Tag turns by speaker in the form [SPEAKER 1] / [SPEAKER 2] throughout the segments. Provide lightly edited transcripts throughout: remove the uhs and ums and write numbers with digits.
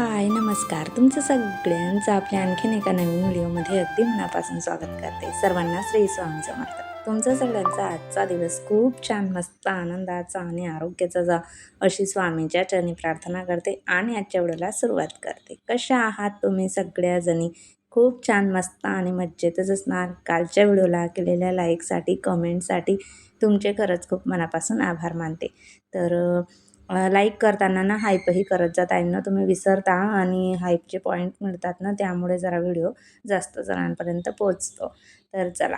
[SPEAKER 1] हाय, नमस्कार. तुमचं सगळ्यांचं आपल्या आणखीन एका नवीन व्हिडिओमध्ये अगदी मनापासून स्वागत करते. सर्वांना श्री स्वामी समर्थ. तुमचा सगळ्यांचा आजचा दिवस खूप छान, मस्त, आनंदाचा आणि आरोग्याचा जा अशी स्वामींच्या चरणी प्रार्थना करते आणि आजच्या व्हिडिओला सुरुवात करते. कशा आहात तुम्ही सगळ्याजणी? खूप छान, मस्त आणि मज्जेतच असणार. कालच्या व्हिडिओला केलेल्या लाईकसाठी, कमेंटसाठी तुमचे खरंच खूप मनापासून आभार मानते. तर लाईक करताना ना हाईपही करत जा ताईंनो, तुम्ही विसरता आणि हाईपचे पॉईंट मिळतात ना, त्यामुळे जरा व्हिडिओ जास्त जणांपर्यंत पोहोचतो. तर चला,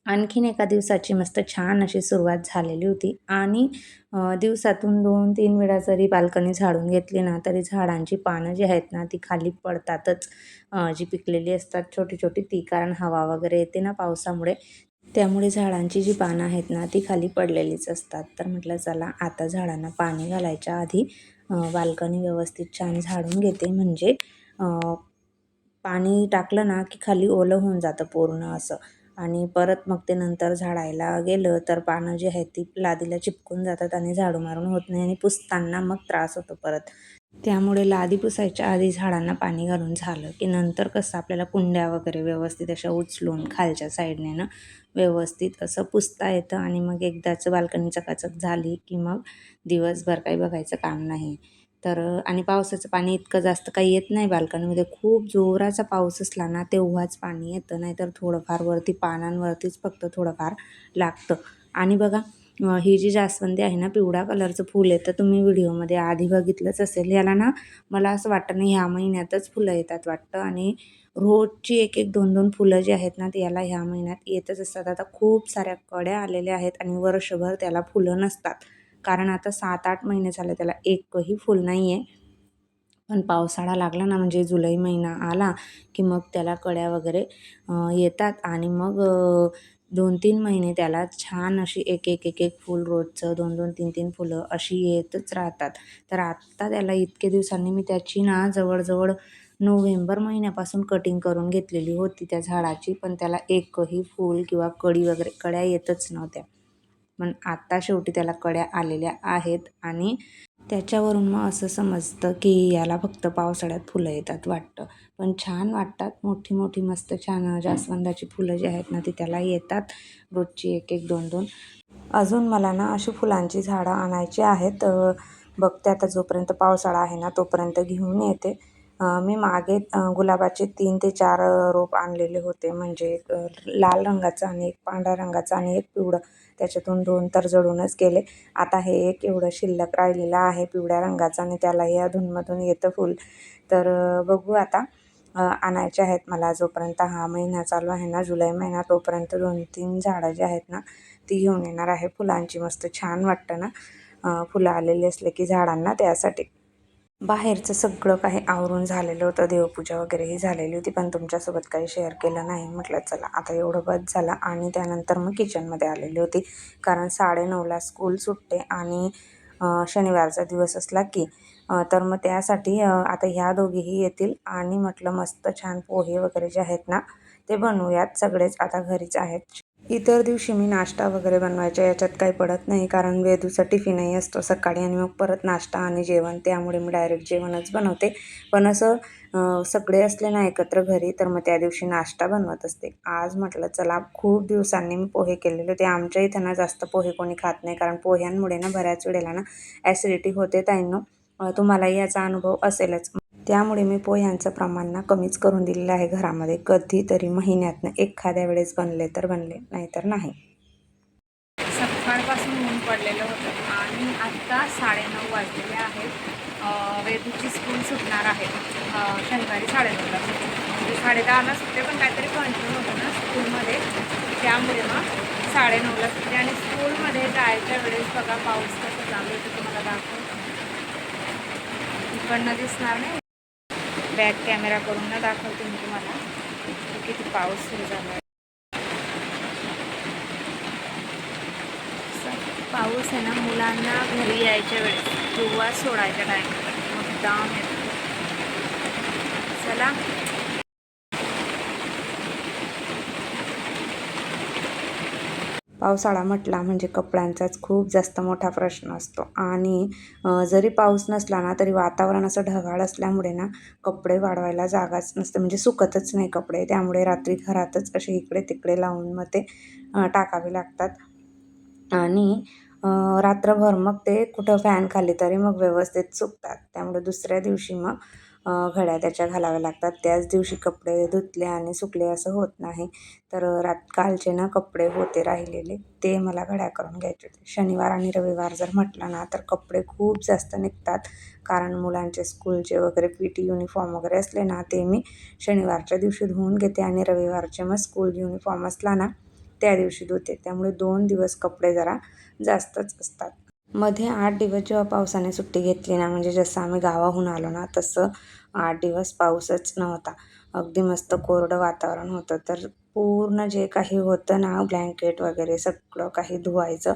[SPEAKER 1] आणखीन एका दिवसाची मस्त छान अशी सुरुवात झालेली होती आणि दिवसातून 2-3 वेळा जरी बाल्कनी झाडून घेतली ना, तरी झाडांची पानं जी आहेत ना, ती खाली पडतातच. जी पिकलेली असतात छोटी-छोटी ती, कारण हवा वगैरे येते ना पावसामुळे, त्यामुळे झाडांची जी पानं आहेत ना, ती खाली पडलेलीच असतात. तर म्हटलं चला आता झाडांना पाणी घालायच्या आधी बाल्कनी व्यवस्थित छान झाडून घेते, म्हणजे पाणी टाकलं ना की खाली ओलं होऊन जातं पूर्ण असं, आणि परत मग ते नंतर झाडायला गेलं तर पानं जी आहेत ती लादीला चिपकून जातात आणि झाडू मारून होत नाही आणि पुसताना मग त्रास होतो परत. त्यामुळे लादी पुसायच्या आधी झाडांना पाणी घालून झालं की नंतर कसं आपल्याला कुंड्या वगैरे व्यवस्थित अशा उचलून खालच्या साईडने ना व्यवस्थित असं पुसता येतं आणि मग एकदाच बाल्कनी चकाचक झाली की मग दिवसभर काही बघायचं काम नाही. तर आणि पावसाचं पाणी इतकं जास्त काही येत नाही बाल्कनीमध्ये. खूप जोराचा पाऊस असला ना तेव्हाच पाणी येतं, नाहीतर थोडंफार वरती पानांवरतीच फक्त थोडंफार लागतं. आणि बघा, ही जी जास्वंदी आहे ना, पिवळा कलरचं फूल येतं, तुम्ही व्हिडिओमध्ये आधी बघितलंच असेल. याला ना मला असं वाटतं ना ह्या महिन्यातच फुलं येतात वाटतं, आणि रोजची 1-1, 2-2 फुलं जी आहेत ना, ती याला ह्या महिन्यात येतच असतात. आता खूप साऱ्या कळ्या आलेल्या आहेत आणि वर्षभर त्याला फुलं नसतात, कारण आता 7-8 महिने झाले त्याला एकही फूल नाही आहे. पण पावसाळा लागला ना, म्हणजे जुलै महिना आला की मग त्याला कळ्या वगैरे येतात आणि मग 2-3 महिने त्याला छान अशी एक फूल रोजचं 2-2, 3-3 फुलं अशी येतच राहतात. तर आत्ता त्याला इतके दिवसांनी मी त्याची ना जवळ नोव्हेंबर महिन्यापासून कटिंग करून घेतलेली होती त्या झाडाची, पण त्याला एकही फूल किंवा कळी वगैरे कळ्या येतच नव्हत्या. पण आता शेवटी त्याला कळ्या आलेल्या आहेत आणि त्याच्यावरून मग असं समजतं की याला फक्त पावसाळ्यात फुलं येतात वाटतं. पण छान वाटतात, मोठी मोठी मस्त छान जास्वंदाची फुलं जी आहेत ना ती त्याला येतात, रोजची 1-1, 2-2. अजून मला ना अशी फुलांची झाडं आणायची आहेत. बघते आता, जोपर्यंत पावसाळा आहे ना तोपर्यंत घेऊन येते. मी मागे गुलाबाचे 3 ते 4 रोप आणलेले होते, म्हणजे एक लाल रंगाचं आणि एक पांढऱ्या रंगाचं आणि एक पिवळं. त्याच्यातून 2 तर जळूनच गेले. आता हे एक एवढं शिल्लक राहिलेलं आहे पिवळ्या रंगाचं, आणि त्यालाही अधूनमधून येतं फूल. तर बघू आता, आणायचे आहेत मला. जोपर्यंत हा महिना चालू आहे ना, जुलै महिना, तोपर्यंत 2-3 झाडं जी आहेत ना ती घेऊन येणार आहे फुलांची. मस्त छान वाटतं ना फुलं आलेली असले की झाडांना, त्यासाठी. बाहेरचं सगळं काही आवरून झालेलं होतं, देवपूजा वगैरेही झालेली होती, पण तुमच्यासोबत काही शेअर केलं नाही. म्हटलं चला आता एवढं बस झालं. आणि त्यानंतर मग किचनमध्ये आलेली होती, कारण 9:30ला स्कूल सुटते आणि शनिवारचा दिवस असला की तर मग त्यासाठी आता ह्या दोघीही येतील आणि म्हटलं मस्त छान पोहे वगैरे जे आहेत ना ते बनवूयात. सगळेच आता घरीच आहेत. इतर दिवशी मी नाश्ता वगैरे बनवायच्या याच्यात काही पडत नाही, कारण वेदूचा टिफिनही असतो सकाळी आणि मग परत नाश्ता आणि जेवण, त्यामुळे मी डायरेक्ट जेवणच बनवते. पण असं सगळे असले ना एकत्र घरी तर मग त्या दिवशी नाश्ता बनवत असते. आज म्हटलं चला, खूप दिवसांनी मी पोहे केलेले होते. आमच्या इथं ना जास्त पोहे कोणी खात नाही, कारण पोह्यांमुळे ना बऱ्याच वेळेला ना ॲसिडिटी होते ताईंनो. तुम्हालाही याचा अनुभव असेलच. त्यामुळे मी पोह्यांचं प्रमाण ना कमीच करून दिलेलं आहे घरामध्ये. कधीतरी महिन्यातनं एखाद्या वेळेस बनले तर बनले, नाहीतर नाही. सकाळपासून ऊन पडलेलं होतं आणि आत्ता 9:30 वाजलेले आहेत. वेदूची स्कूल सुटणार आहे शनिवारी 9:30ला. म्हणजे 10:30ला सुटते, पण काहीतरी फंक्शन होतं ना स्कूलमध्ये, त्यामुळे मग 9:30ला सुटते. आणि स्कूलमध्ये जायच्या वेळेस बघा पाऊस कसं चालू होतं, तुम्हाला दाखवतो. इकडनं दिसणार नाही, बॅक कॅमेरा करून ना दाखवते मी तुम्हाला किती पाऊस सुरू झाला आहे. पाऊस आहे ना मुलांना घरी यायच्या वेळेस किंवा सोडायच्या टाईमला मुद्दाम येतो. चला, पावसाळा म्हटला म्हणजे कपड्यांचाच खूप जास्त मोठा प्रश्न असतो आणि जरी पाऊस नसला ना तरी वातावरण असं ढगाळ असल्यामुळे ना कपडे वाळवायला जागाच नसते, म्हणजे सुकतच नाही कपडे. त्यामुळे रात्री घरातच असे इकडे तिकडे लावून मग ते टाकावे लागतात आणि रात्रभर मग ते कुठं फॅन खाली तरी मग व्यवस्थित सुकतात. त्यामुळे दुसऱ्या दिवशी मग घड्या त्याच्या घालाव्या लागतात. त्याच दिवशी कपडे धुतले आणि सुकले असं होत नाही. तर कालचे ना कपडे होते राहिलेले, ते मला घड्या करून घ्यायचे होते. शनिवार आणि रविवार जर म्हटलं ना तर कपडे खूप जास्त निघतात, कारण मुलांचे स्कूलचे वगैरे PT युनिफॉर्म वगैरे असले ना ते मी शनिवारच्या दिवशी धुवून घेते आणि रविवारचे मग स्कूल युनिफॉर्म असला ना त्या दिवशी धुते. त्यामुळे 2 दिवस कपडे जरा जास्तच असतात. मध्ये 8 दिवस जेव्हा पावसाने सुट्टी घेतली ना, म्हणजे जसं आम्ही गावाहून आलो ना तसं 8 दिवस पाऊसच नव्हता. अगदी मस्त कोरडं वातावरण होतं. तर पूर्ण जे काही होतं ना ब्लँकेट वगैरे सगळं काही धुवायचं,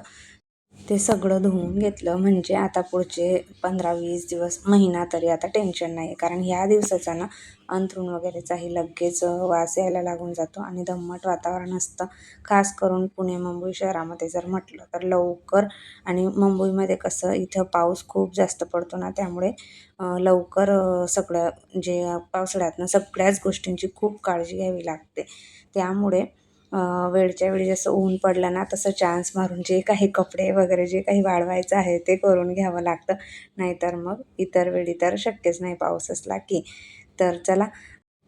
[SPEAKER 1] ते सगळं धुवून घेतलं. म्हणजे आता पुढचे 15-20 दिवस, महिना तरी आता टेन्शन नाही आहे. कारण ह्या दिवसाचा ना अंथरूण वगैरेचाही लगेच वास यायला लागून जातो आणि दमट वातावरण असतं. खास करून पुणे, मुंबई शहरामध्ये जर म्हटलं तर लवकर, आणि मुंबईमध्ये कसं इथं पाऊस खूप जास्त पडतो ना, त्यामुळे लवकर सगळं जे पावसाळ्यातनं सगळ्याच गोष्टींची खूप काळजी घ्यावी लागते. त्यामुळे वेळच्या वेळी जसं ऊन पडलं ना तसं चान्स मारून जे काही कपडे वगैरे जे काही वाळवायचं आहे ते करून घ्यावं लागतं. नाहीतर मग इतर वेळी तर शक्यच नाही पाऊस असला की. तर चला,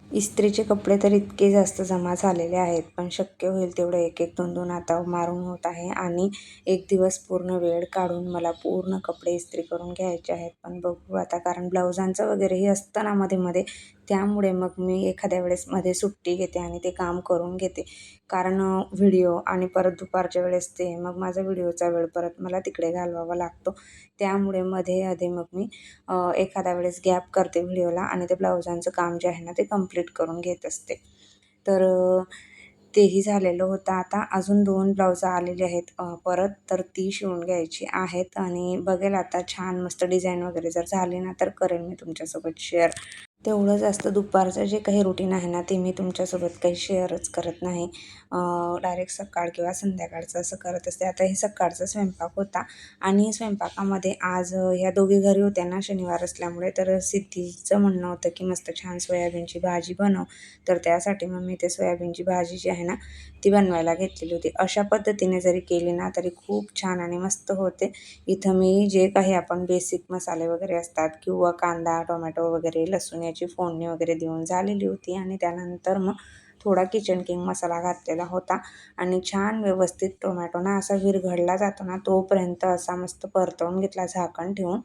[SPEAKER 1] इस्त्रीचे कपडे तर इतके जास्त जमा झालेले आहेत, पण शक्य होईल तेवढं एक एक दोन दोन आता मारून होत आहे आणि एक दिवस पूर्ण वेळ काढून मला पूर्ण कपडे इस्त्री करून घ्यायचे आहेत. पण बघू आता, कारण ब्लाउजांचं वगैरेही असतं ना मध्ये मध्ये, त्यामुळे मग मी एखाद्या वेळेस मध्ये सुट्टी घेते आणि ते काम करून घेते. कारण व्हिडिओ आणि परत दुपारच्या वेळेस ते मग माझा व्हिडिओचा वेळ परत मला तिकडे घालवावा लागतो. त्यामुळे मध्ये अधे मग मी एखाद्या वेळेस गॅप करते व्हिडिओला आणि ते ब्लाउजांचं काम जे आहे ना ते कंप्लीट करून घेत असते. तर तेही झालेलं होतं. आता अजून 2 ब्लाउजं आलेली आहेत परत, तर ती शिवून घ्यायची आहेत आणि बघेल आता छान मस्त डिझाईन वगैरे जर झाली ना तर करेल मी तुमच्यासोबत शेअर. तेवढं जास्त दुपारचं जे काही रुटीन आहे ना ते मी तुमच्यासोबत काही शेअरच करत नाही. डायरेक्ट सकाळ किंवा संध्याकाळचं असं करत असते. आता हे सकाळचा स्वयंपाक होता आणि स्वयंपाकामध्ये आज ह्या दोघी घरी होत्या ना शनिवार असल्यामुळे, तर सिद्धीचं म्हणणं होतं की मस्त छान सोयाबीनची भाजी बनव. तर त्यासाठी मग मी ते सोयाबीनची भाजी जी आहे ना ती बनवायला घेतलेली होती. अशा पद्धतीने जरी केली ना तरी खूप छान आणि मस्त होते. इथं मी जे काही आपण बेसिक मसाले वगैरे असतात किंवा कांदा, टोमॅटो वगैरे, लसूण याची फोडणी वगैरे देऊन झालेली होती आणि त्यानंतर मग थोडा किचन किंग मसाला घातलेला होता आणि छान व्यवस्थित टोमॅटो ना असा विरघळला जातो ना तोपर्यंत असा मस्त परतवून घेतला झाकण ठेवून.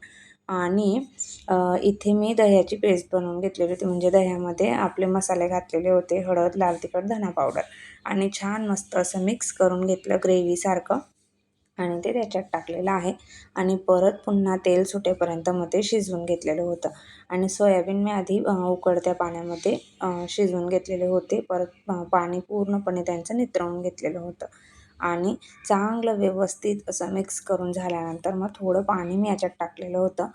[SPEAKER 1] आणि इथे मी दह्याची पेस्ट बनवून घेतलेली होती, म्हणजे दह्यामध्ये आपले मसाले घातलेले होते, हळद, लाल तिखट, धना पावडर, आणि छान मस्त असं मिक्स करून घेतलं ग्रेव्हीसारखं आणि ते त्याच्यात टाकलेलं आहे आणि परत पुन्हा तेल सुटेपर्यंत मग ते शिजवून घेतलेलं होतं. आणि सोयाबीन मी आधी उकळत्या पाण्यामध्ये शिजवून घेतलेले होते. परत पाणी पूर्णपणे त्यांचं नितळून घेतलेलं होतं आणि चांगलं व्यवस्थित असं मिक्स करून झाल्यानंतर मग थोडं पाणी मी याच्यात टाकलेलं होतं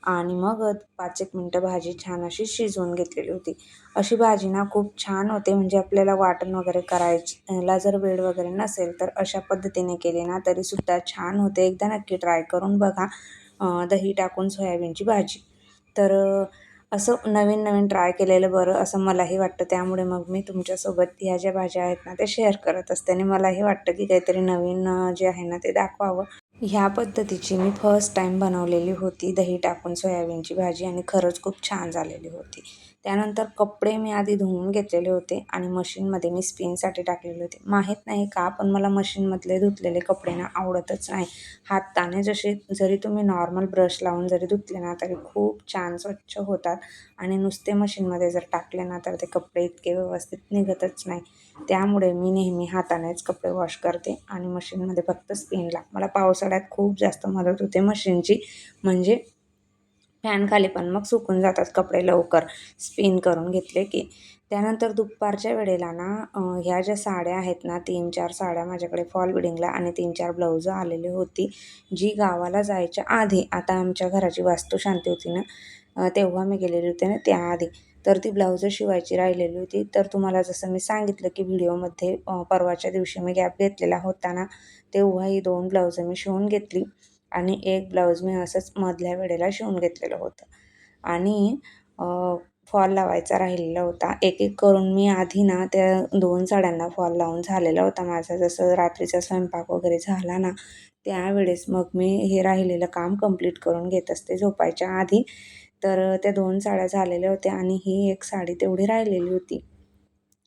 [SPEAKER 1] आणि मग 5-1 मिनटं भाजी छान अशी शिजवून घेतलेली होती. अशी भाजी ना खूप छान होते, म्हणजे आपल्याला वाटण वगैरे करायला जर वेळ वगैरे नसेल तर अशा पद्धतीने केली ना तरीसुद्धा छान होते. एकदा नक्की ट्राय करून बघा दही टाकून सोयाबीनची भाजी. तर असं नवीन-नवीन ट्राय केलेलं बरं असं मलाही वाटतं. त्यामुळे मग मी तुमच्यासोबत ह्या ज्या भाज्या आहेत ना त्या शेअर करत असते आणि मलाही वाटतं की काहीतरी नवीन जे आहे ना ते दाखवावं. ह्या पद्धतीची मी फर्स्ट टाईम बनवलेली होती दही टाकून सोयाबीनची भाजी आणि खरंच खूप छान झालेली होती. त्यानंतर कपडे मी आधी धुवून घेतलेले होते आणि मशीनमध्ये मी स्पिनसाठी टाकलेले होते. माहीत नाही का, पण मला मशीनमधले धुतलेले कपडे ना आवडतच नाही. हाताने जरी तुम्ही नॉर्मल ब्रश लावून जरी धुतले ना तरी खूप छान स्वच्छ होतात आणि नुसते मशीनमध्ये जर टाकले ना तर ते कपडे इतके व्यवस्थित निघतच नाही. त्यामुळे मी नेहमी हातानेच कपडे वॉश करते आणि मशीनमध्ये फक्त स्पिनला. मला पावसाळ्यात खूप जास्त मदत होते मशीनची, म्हणजे फॅनखाली पण मग सुकून जातात कपडे लवकर स्पिन करून घेतले की. त्यानंतर दुपारच्या वेळेला ना ह्या ज्या साड्या आहेत ना 3-4 साड्या माझ्याकडे फॉल बिडिंगला आणि 3-4 ब्लाउजं आलेली होती, जी गावाला जायच्या आधी, आता आमच्या घराची वास्तुशांती होती ना तेव्हा मी गेलेली होते ना त्याआधी. तर ती ब्लाऊजं शिवायची राहिलेली होती. तर तुम्हाला जसं मी सांगितलं की व्हिडिओमध्ये परवाच्या दिवशी मी गॅप घेतलेला होता ना, तेव्हा ही 2 ब्लाऊजं मी शिवून घेतली आणि एक ब्लाऊज मी असंच मधल्या वेळेला शिवून घेतलेलं होतं. आणि फॉल लावायचा राहिलेला होता. एक-एक करून मी आधी ना त्या 2 साड्यांना फॉल लावून झालेला होता माझा. जसं रात्रीचा स्वयंपाक वगैरे झाला ना, त्यावेळेस मग मी हे राहिलेलं काम कंप्लीट करून घेत असते झोपायच्या आधी. तर त्या 2 साड्या झालेल्या होत्या आणि ही एक साडी तेवढी राहिलेली होती.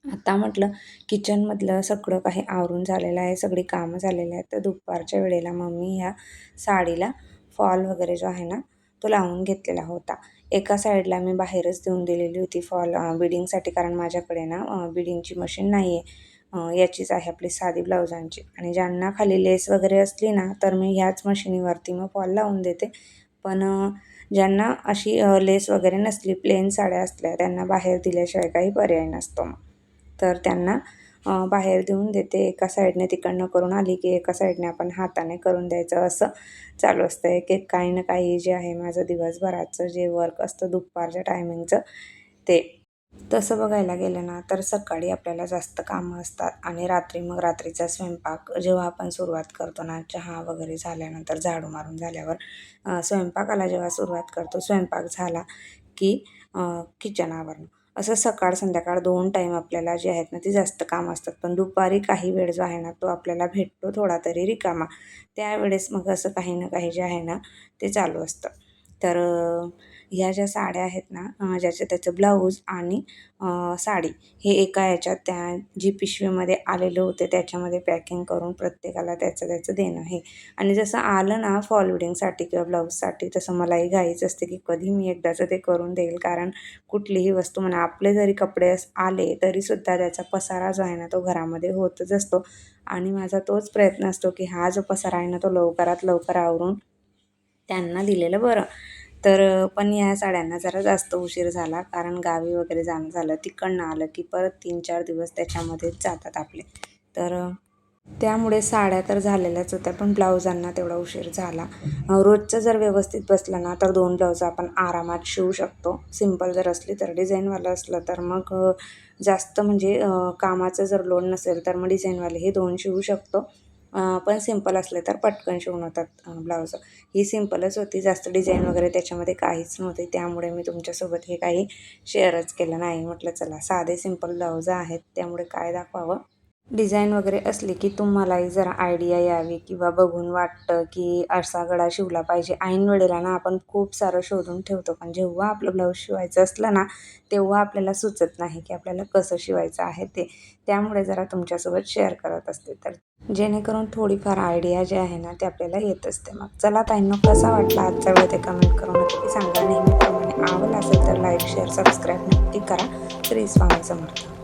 [SPEAKER 1] आता म्हटलं किचनमधलं सगळं काही आवरून झालेलं आहे, सगळी कामं झालेली आहेत. तर दुपारच्या वेळेला मग मी ह्या साडीला फॉल वगैरे जो आहे ना, तो लावून घेतलेला होता. एका साईडला मी बाहेरच देऊन दिलेली होती फॉल बिडिंगसाठी, कारण माझ्याकडे ना बिडिंगची मशीन नाही आहे. याचीच आहे आपली साधी ब्लाउजांची, आणि ज्यांना खाली लेस वगैरे असली ना, तर मी ह्याच मशिनीवरती मग फॉल लावून देते. पण ज्यांना अशी लेस वगैरे नसली, प्लेन साड्या असल्या, त्यांना बाहेर दिल्याशिवाय काही पर्याय नसतो मग. तर त्यांना बाहेर देऊन देते. एका साईडने तिकडनं करून आली की एका साईडने आपण हाताने करून द्यायचं, असं चालू असतं. एक काही ना काही जे आहे माझं दिवसभराचं जे वर्क असतं दुपारच्या टायमिंगचं ते. तसं बघायला गेलं ना, तर सकाळी आपल्याला जास्त कामं असतात आणि रात्री मग रात्रीचा स्वयंपाक जेव्हा आपण सुरुवात करतो ना, चहा वगैरे झाल्यानंतर, झाडू मारून झाल्यावर स्वयंपाकाला जेव्हा सुरुवात करतो, स्वयंपाक झाला की किचन आवरणं. असं सकाळ संध्याकाळ 2 टाईम आपल्याला जे आहेत ना, ती जास्त कामं असतात. पण दुपारी काही वेळ जो आहे ना, तो आपल्याला भेटतो थोडा तरी रिकामा. त्यावेळेस मग असं काही ना काही जे आहे ना, ते चालू असतं. तर ह्या ज्या साड्या आहेत ना, ज्याचं त्याचं ब्लाऊज आणि साडी हे एका ह्याच्यात त्या जी पिशवीमध्ये आलेले होते त्याच्यामध्ये पॅकिंग करून प्रत्येकाला त्याचं देणं हे. आणि जसं आलं ना फॉल बिडिंगसाठी किंवा ब्लाऊजसाठी, तसं मलाही घाईच असते की कधी मी एकदाचं ते करून देईल. कारण कुठलीही वस्तू म्हणा, आपले जरी कपडे आले तरीसुद्धा त्याचा पसारा जो आहे ना, तो घरामध्ये होतच असतो. आणि माझा तोच प्रयत्न असतो की हा जो पसारा आहे ना, तो लवकरात लवकर आवरून त्यांना दिलेलं बरं. तर पण या साड्यांना जरा जास्त उशीर झाला, कारण गावी वगैरे जाणं झालं. तिकडनं आलं की परत 3-4 दिवस त्याच्यामध्येच जातात आपले. तर त्यामुळे साड्या तर झालेल्याच होत्या, पण ब्लाऊजांना तेवढा उशीर झाला. रोजचं जर व्यवस्थित बसलं ना, तर 2 ब्लाऊज आपण आरामात शिवू शकतो. सिंपल जर असली तर. डिझाईनवालं असलं तर मग जास्त म्हणजे कामाचं जर लोड नसेल तर मग डिझाईनवाले हे 2 शिवू शकतो. पण सिंपल असले तर पटकन शिवून होतात ब्लाऊज. ही सिंपलच होती, जास्त डिझाईन वगैरे त्याच्यामध्ये काहीच नव्हते. त्यामुळे मी तुमच्यासोबत हे काही शेअरच केलं नाही. म्हटलं चला साधे सिंपल ब्लाऊज आहेत, त्यामुळे काय दाखवावं. डिझाईन वगैरे असली की तुम्हालाही जरा आयडिया यावी किंवा बघून वाटतं की असा गळा शिवला पाहिजे. ऐन वेळेला ना आपण खूप सारं शोधून ठेवतो, पण जेव्हा आपलं ब्लाऊज शिवायचं असलं ना, तेव्हा आपल्याला सुचत नाही की आपल्याला कसं शिवायचं आहे ते. त्यामुळे जरा तुमच्यासोबत शेअर करत असते, तर जेणेकरून थोडीफार आयडिया जी आहे ना, ते आपल्याला येत असते. मग चला ताईंनो, कसा वाटला आजचा व्हिडिओ ते कमेंट करून नक्की सांगा. नेहमीप्रमाणे आवडला असेल तर लाईक, शेअर, सबस्क्राईब नक्की करा. श्री स्वामी समर्थ.